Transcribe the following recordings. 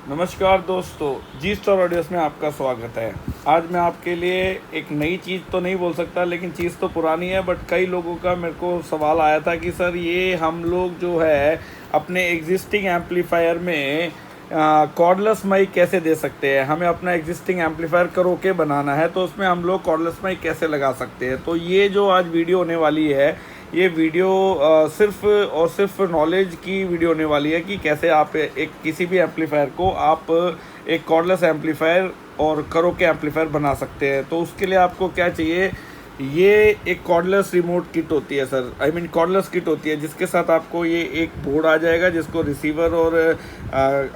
नमस्कार दोस्तों, जी star audios में आपका स्वागत है। आज मैं आपके लिए एक नई चीज़ तो नहीं बोल सकता, लेकिन चीज़ तो पुरानी है। बट कई लोगों का मेरे को सवाल आया था कि सर ये हम लोग जो है अपने एग्जिस्टिंग एम्पलीफायर में कॉर्डलेस माइक कैसे दे सकते हैं। हमें अपना एग्जिस्टिंग एम्पलीफायर करोके बनाना है, तो उसमें हम लोग कॉर्डलेस माइक कैसे लगा सकते हैं। तो ये जो आज वीडियो होने वाली है, ये वीडियो सिर्फ और सिर्फ नॉलेज की वीडियो होने वाली है कि कैसे आप एक किसी भी एम्पलीफायर को आप एक कॉर्डलेस एम्पलीफायर और करोके एम्पलीफायर बना सकते हैं। तो उसके लिए आपको क्या चाहिए, ये एक कॉर्डलेस रिमोट किट होती है sir, I mean cordless kit होती है, जिसके साथ आपको ये एक बोर्ड आ जाएगा जिसको रिसीवर और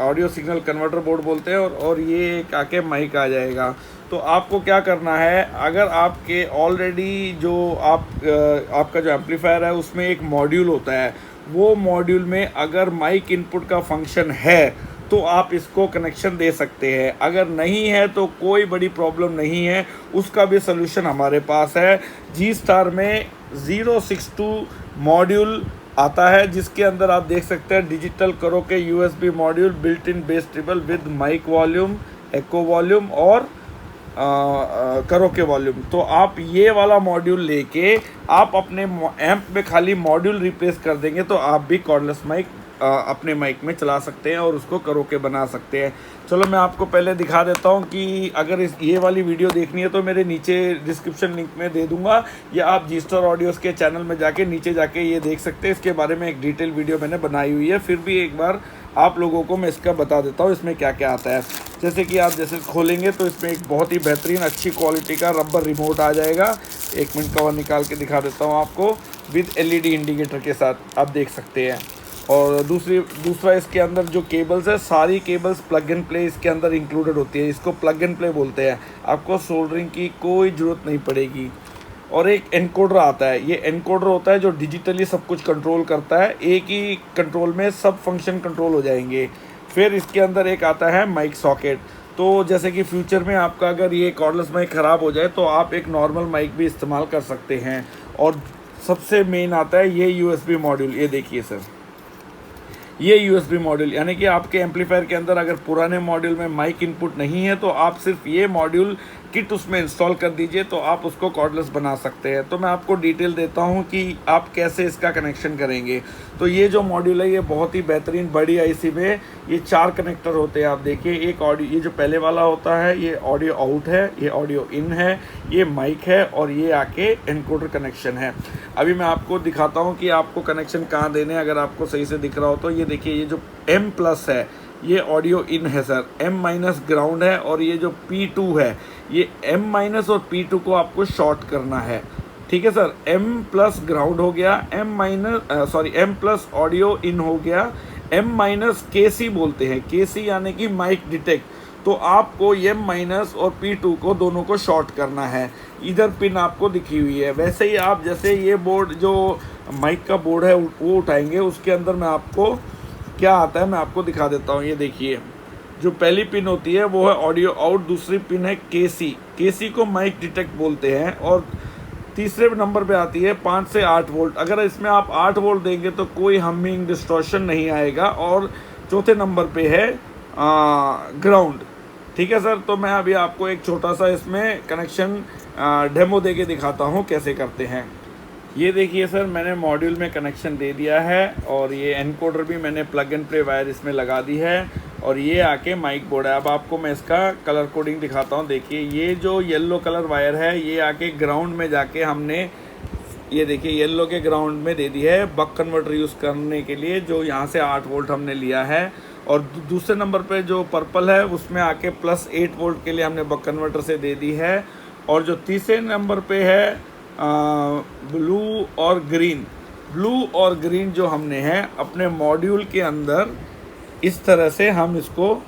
ऑडियो सिग्नल कन्वर्टर बोर्ड बोलते हैं, और ये एक आके माइक आ जाएगा। तो आपको क्या करना है, अगर आपके ऑलरेडी जो आपका जो एम्पलीफायर है उसमें एक मॉड्यूल होता है, वो मॉड्यूल में अगर माइक इनपुट का फंक्शन है तो आप इसको कनेक्शन दे सकते हैं। अगर नहीं है तो कोई बड़ी प्रॉब्लम नहीं है, उसका भी सलूशन हमारे पास है। जी स्टार में 062 मॉड्यूल आता है, जिसके अंदर आप देख सकते हैं digital karaoke USB module, built in bass treble with mic volume, echo volume और करोके वॉल्यूम। तो आप ये वाला मॉड्यूल लेके आप अपने एम्प में खाली मॉड्यूल रिप्लेस कर देंगे, तो आप भी कॉर्डलेस माइक अपने माइक में चला सकते हैं और उसको करोके बना सकते हैं। चलो मैं आपको पहले दिखा देता हूँ कि अगर ये वाली वीडियो देखनी है तो मेरे नीचे डिस्क्रिप्शन लिंक में दे दूंगा, या आप जी स्टार ऑडियोस के चैनल में जाके नीचे जाके ये देख सकते हैं। इसके बारे में एक डिटेल वीडियो मैंने बनाई हुई है। फिर भी एक बार आप लोगों को मैं इसका बता देता हूँ इसमें क्या क्या आता है। जैसे कि आप जैसे खोलेंगे तो इसमें एक बहुत ही बेहतरीन अच्छी क्वालिटी का रबर रिमोट आ जाएगा। एक मिनट कवर निकाल के दिखा देता हूँ आपको, विद एलईडी इंडिकेटर के साथ आप देख सकते हैं। और दूसरा इसके अंदर जो केबल्स है, सारी केबल्स प्लग एंड प्ले इसके अंदर इंक्लूडेड होती है। इसको प्लग एंड प्ले बोलते हैं, आपको सोल्डरिंग की कोई ज़रूरत नहीं पड़ेगी। और एक एनकोडर आता है, ये एनकोडर होता है जो डिजिटली सब कुछ कंट्रोल करता है, एक ही कंट्रोल में सब फंक्शन कंट्रोल हो जाएंगे। फिर इसके अंदर एक आता है माइक सॉकेट। तो जैसे कि फ्यूचर में आपका अगर ये कॉर्डलेस माइक ख़राब हो जाए तो आप एक नॉर्मल माइक भी इस्तेमाल कर सकते हैं। और सबसे मेन आता है ये यूएसबी मॉड्यूल। ये देखिए सर, ये यूएसबी मॉड्यूल, यानी कि आपके एम्पलीफायर के अंदर अगर पुराने मॉड्यूल में माइक इनपुट नहीं है तो आप सिर्फ ये मॉड्यूल किट उसमें इंस्टॉल कर दीजिए, तो आप उसको कॉर्डलेस बना सकते हैं। तो मैं आपको डिटेल देता हूँ कि आप कैसे इसका कनेक्शन करेंगे। तो ये जो मॉड्यूल है ये बहुत ही बेहतरीन बड़ी आईसी में ये 4 कनेक्टर होते हैं। आप देखिए, एक ऑडियो, ये जो पहले वाला होता है ये ऑडियो आउट है, ये ऑडियो इन है, ये माइक है, और ये आके एनकोडर कनेक्शन है। अभी मैं आपको दिखाता हूँ कि आपको कनेक्शन कहाँ देने हैं। अगर आपको सही से दिख रहा हो तो ये देखिए, ये जो M+ है ये ऑडियो इन है सर, M- ग्राउंड है, और ये जो P2 है ये M- और P2 को आपको शॉर्ट करना है। ठीक है सर, M+ ग्राउंड हो गया, M+ ऑडियो इन हो गया, M- KC बोलते हैं, KC यानी कि माइक डिटेक्ट। तो आपको M- और P2 को दोनों को शॉर्ट करना है। इधर पिन आपको दिखी हुई है। वैसे ही आप जैसे ये बोर्ड जो माइक का बोर्ड है वो उठाएंगे, उसके अंदर मैं आपको क्या आता है मैं आपको दिखा देता हूँ। ये देखिए, जो पहली पिन होती है वो है ऑडियो आउट, दूसरी पिन है केसी को माइक डिटेक्ट बोलते हैं, और तीसरे नंबर पे आती है 5 से 8 वोल्ट। अगर इसमें आप 8 वोल्ट देंगे तो कोई हमिंग डिस्टॉर्शन नहीं आएगा। और चौथे नंबर पे है ग्राउंड। ठीक है सर, तो मैं अभी आपको एक छोटा सा इसमें कनेक्शन डेमो दे के दिखाता हूँ कैसे करते हैं। ये देखिए सर, मैंने मॉड्यूल में कनेक्शन दे दिया है, और ये एनकोडर भी मैंने प्लग एंड प्ले वायर इसमें लगा दी है, और ये आके माइक बोर्ड है। अब आपको मैं इसका कलर कोडिंग दिखाता हूँ। देखिए, ये जो येलो कलर वायर है ये आके ग्राउंड में जाके हमने, ये देखिए येलो के ग्राउंड में दे दी है बक कन्वर्टर यूज़ करने के लिए, जो यहाँ से 8 वोल्ट हमने लिया है। और दूसरे नंबर पे जो पर्पल है उसमें आके +8 वोल्ट के लिए हमने बक कन्वर्टर से दे दी है। और जो तीसरे नंबर पे है ब्लू और ग्रीन जो हमने है अपने मॉड्यूल के अंदर इस तरह से हम इसको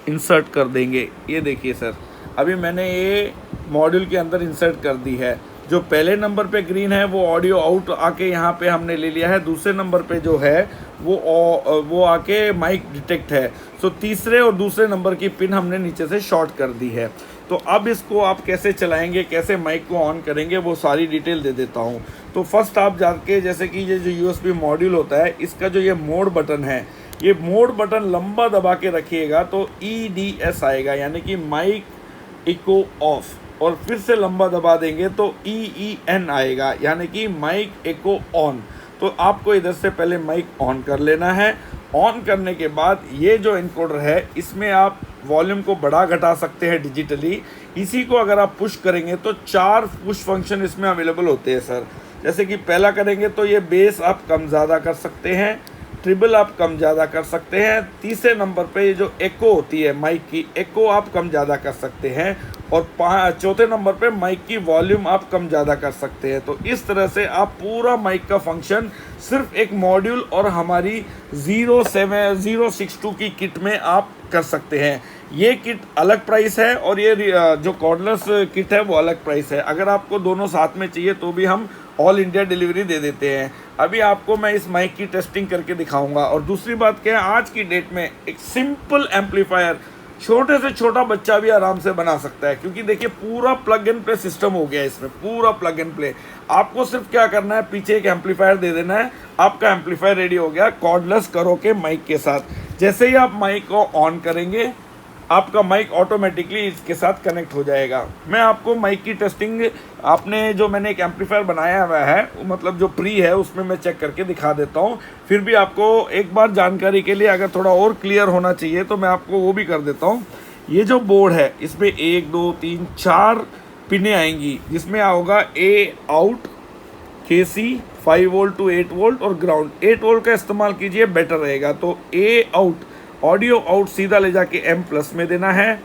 इंसर्ट कर देंगे। ये देखिए सर, अभी मैंने ये मॉड्यूल के अंदर इंसर्ट कर दी है। जो पहले नंबर पे ग्रीन है वो ऑडियो आउट आके यहाँ पे हमने ले लिया है। दूसरे नंबर पे जो है वो आके माइक डिटेक्ट है। सो तीसरे और दूसरे नंबर की पिन हमने नीचे से शॉर्ट कर दी है। तो अब इसको आप कैसे चलाएंगे, कैसे माइक को ऑन करेंगे, वो सारी डिटेल दे देता हूँ। तो फर्स्ट आप जाके, जैसे कि ये जो USB मॉड्यूल होता है, इसका जो ये मोड बटन है, ये मोड बटन लंबा दबा के रखिएगा तो EDS आएगा, यानी कि माइक इको ऑफ, और फिर से लंबा दबा देंगे तो EEN आएगा, यानी कि माइक इको ऑन। तो आपको इधर से पहले माइक ऑन कर लेना है। ऑन करने के बाद ये जो इनकोडर है, इसमें आप वॉल्यूम को बढ़ा घटा सकते हैं डिजिटली। इसी को अगर आप पुश करेंगे तो 4 पुश फंक्शन इसमें अवेलेबल होते हैं सर। जैसे कि पहला करेंगे तो ये बेस आप कम ज़्यादा कर सकते हैं, ट्रिबल आप कम ज़्यादा कर सकते हैं, तीसरे नंबर पे ये जो एको होती है माइक की, एको आप कम ज़्यादा कर सकते हैं, और चौथे नंबर पे माइक की वॉल्यूम आप कम ज़्यादा कर सकते हैं। तो इस तरह से आप पूरा माइक का फंक्शन सिर्फ एक मॉड्यूल और हमारी 062 की किट में आप कर सकते हैं। ये किट अलग प्राइस है और ये जो कॉर्डलेस किट है वो अलग प्राइस है। अगर आपको दोनों साथ में चाहिए तो भी हम ऑल इंडिया डिलीवरी दे देते हैं। अभी आपको मैं इस माइक की टेस्टिंग करके दिखाऊंगा। और दूसरी बात क्या है, आज की डेट में एक सिंपल एम्पलीफायर छोटे से छोटा बच्चा भी आराम से बना सकता है, क्योंकि देखिए पूरा प्लग एंड प्ले सिस्टम हो गया है इसमें, पूरा प्लग एंड प्ले। आपको सिर्फ क्या करना है, पीछे एक एम्पलीफायर दे देना है, आपका एम्पलीफायर रेडी हो गया कॉर्डलेस करो के माइक के साथ। जैसे ही आप माइक को ऑन करेंगे, आपका माइक ऑटोमेटिकली इसके साथ कनेक्ट हो जाएगा। मैं आपको माइक की टेस्टिंग, आपने जो मैंने एक एम्पलीफायर बनाया हुआ है, मतलब जो प्री है, उसमें मैं चेक करके दिखा देता हूँ। फिर भी आपको एक बार जानकारी के लिए अगर थोड़ा और क्लियर होना चाहिए तो मैं आपको वो भी कर देता हूँ। ये जो बोर्ड है, इसमें 1 2 3 4 पिनें आएंगी, जिसमें होगा A out, KC 5 volt to 8 volt और ग्राउंड। 8 वोल्ट का इस्तेमाल कीजिए, बेटर रहेगा। तो A आउट, ऑडियो आउट सीधा ले जाके M+ में देना है,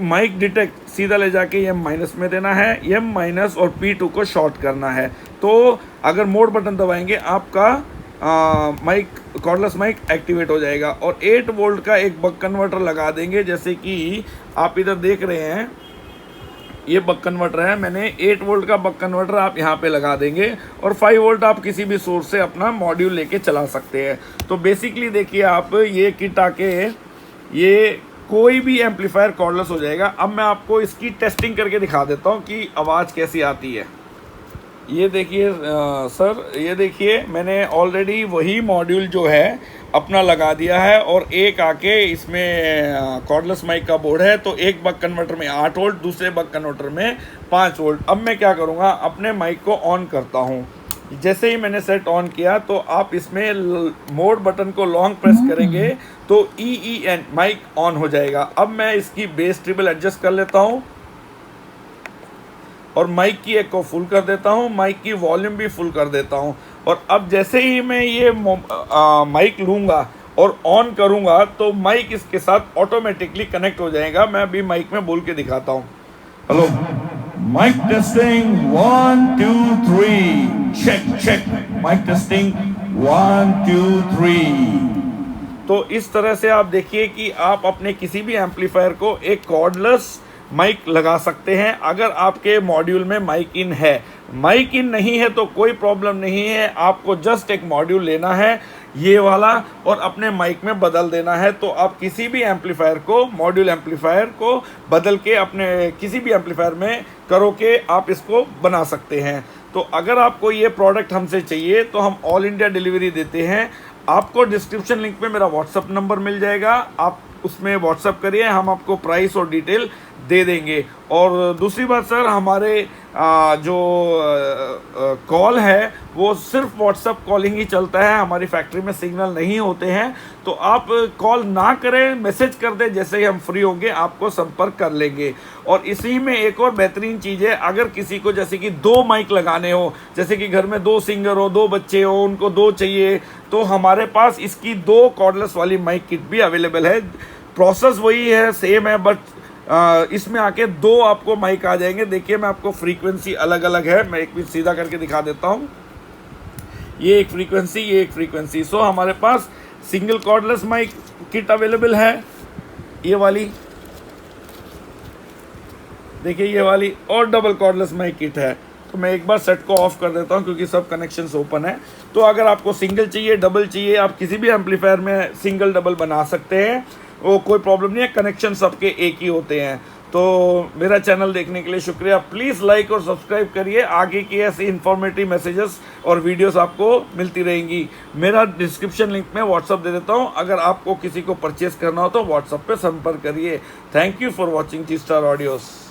माइक डिटेक्ट सीधा ले जाके M- में देना है, M- और P2 को शॉर्ट करना है। तो अगर मोड बटन दबाएंगे आपका माइक, कॉर्डलेस माइक एक्टिवेट हो जाएगा। और 8 वोल्ट का एक बक कन्वर्टर लगा देंगे, जैसे कि आप इधर देख रहे हैं, ये बक कन्वर्टर है। मैंने 8 वोल्ट का बक कन्वर्टर आप यहाँ पे लगा देंगे, और 5 वोल्ट आप किसी भी सोर्स से अपना मॉड्यूल लेके चला सकते हैं। तो बेसिकली देखिए आप, ये किट आके ये कोई भी एम्पलीफायर कॉर्डलेस हो जाएगा। अब मैं आपको इसकी टेस्टिंग करके दिखा देता हूँ कि आवाज़ कैसी आती है। ये देखिए सर, ये देखिए मैंने ऑलरेडी वही मॉड्यूल जो है अपना लगा दिया है, और एक आके इसमें कॉर्डलेस माइक का बोर्ड है। तो एक बक कन्वर्टर में 8 वोल्ट, दूसरे बक कन्वर्टर में 5 वोल्ट। अब मैं क्या करूँगा, अपने माइक को ऑन करता हूँ। जैसे ही मैंने सेट ऑन किया तो आप इसमें मोड बटन को लॉन्ग प्रेस करेंगे तो EEN माइक ऑन हो जाएगा। अब मैं इसकी बेस ट्रिबल एडजस्ट कर लेता हूँ और माइक की एक को फुल कर देता हूँ, माइक की वॉल्यूम भी फुल कर देता हूँ। और अब जैसे ही मैं ये माइक लूँगा और ऑन करूँगा तो माइक इसके साथ ऑटोमेटिकली कनेक्ट हो जाएगा। मैं अभी माइक में बोल के दिखाता हूँ। Hello mike testing 1 2 3 check check, mike testing 1 2 3। तो इस तरह से आप देखिए कि आप अपने किसी भी एम्पलीफायर को एक कॉर्डलेस माइक लगा सकते हैं। अगर आपके मॉड्यूल में माइक इन है, माइक इन नहीं है तो कोई प्रॉब्लम नहीं है, आपको जस्ट एक मॉड्यूल लेना है ये वाला और अपने माइक में बदल देना है। तो आप किसी भी एम्पलीफायर को, मॉड्यूल एम्पलीफायर को बदल के अपने किसी भी एम्पलीफायर में करो के आप इसको बना सकते हैं। तो अगर आपको ये प्रोडक्ट हमसे चाहिए तो हम ऑल इंडिया डिलीवरी देते हैं। आपको डिस्क्रिप्शन लिंक में मेरा व्हाट्सअप नंबर मिल जाएगा, आप उसमें व्हाट्सअप करिए, हम आपको प्राइस और डिटेल दे देंगे। और दूसरी बात सर, हमारे जो कॉल है वो सिर्फ व्हाट्सअप कॉलिंग ही चलता है, हमारी फैक्ट्री में सिग्नल नहीं होते हैं। तो आप कॉल ना करें, मैसेज कर दें, जैसे ही हम फ्री होंगे आपको संपर्क कर लेंगे। और इसी में एक और बेहतरीन चीज़ है, अगर किसी को जैसे कि 2 माइक लगाने हो, जैसे कि घर में 2 सिंगर हो, 2 बच्चे हो, उनको 2 चाहिए, तो हमारे पास इसकी 2 कॉर्डलेस वाली माइक किट भी अवेलेबल है। प्रोसेस वही है, सेम है, बट इसमें आके 2 आपको माइक आ जाएंगे। देखिए मैं आपको फ्रीक्वेंसी अलग अलग है, मैं एक भी सीधा करके दिखा देता हूँ। ये एक फ्रीक्वेंसी, ये एक फ्रीक्वेंसी। सो हमारे पास single cordless mic kit available है, ये वाली देखिए, ये वाली, और डबल कॉर्डलेस माइक किट है। तो मैं एक बार सेट को ऑफ कर देता हूँ क्योंकि सब कनेक्शंस ओपन है। तो अगर आपको सिंगल चाहिए, डबल चाहिए, आप किसी भी एम्पलीफायर में सिंगल डबल बना सकते हैं, वो कोई प्रॉब्लम नहीं है, कनेक्शन सबके एक ही होते हैं। तो मेरा चैनल देखने के लिए शुक्रिया। प्लीज़ लाइक और सब्सक्राइब करिए, आगे की ऐसी इन्फॉर्मेटिव मैसेजेस और वीडियोस आपको मिलती रहेंगी। मेरा डिस्क्रिप्शन लिंक में व्हाट्सअप दे देता हूँ, अगर आपको किसी को परचेस करना हो तो व्हाट्सअप पे संपर्क करिए। Thank you for watching G Star audios.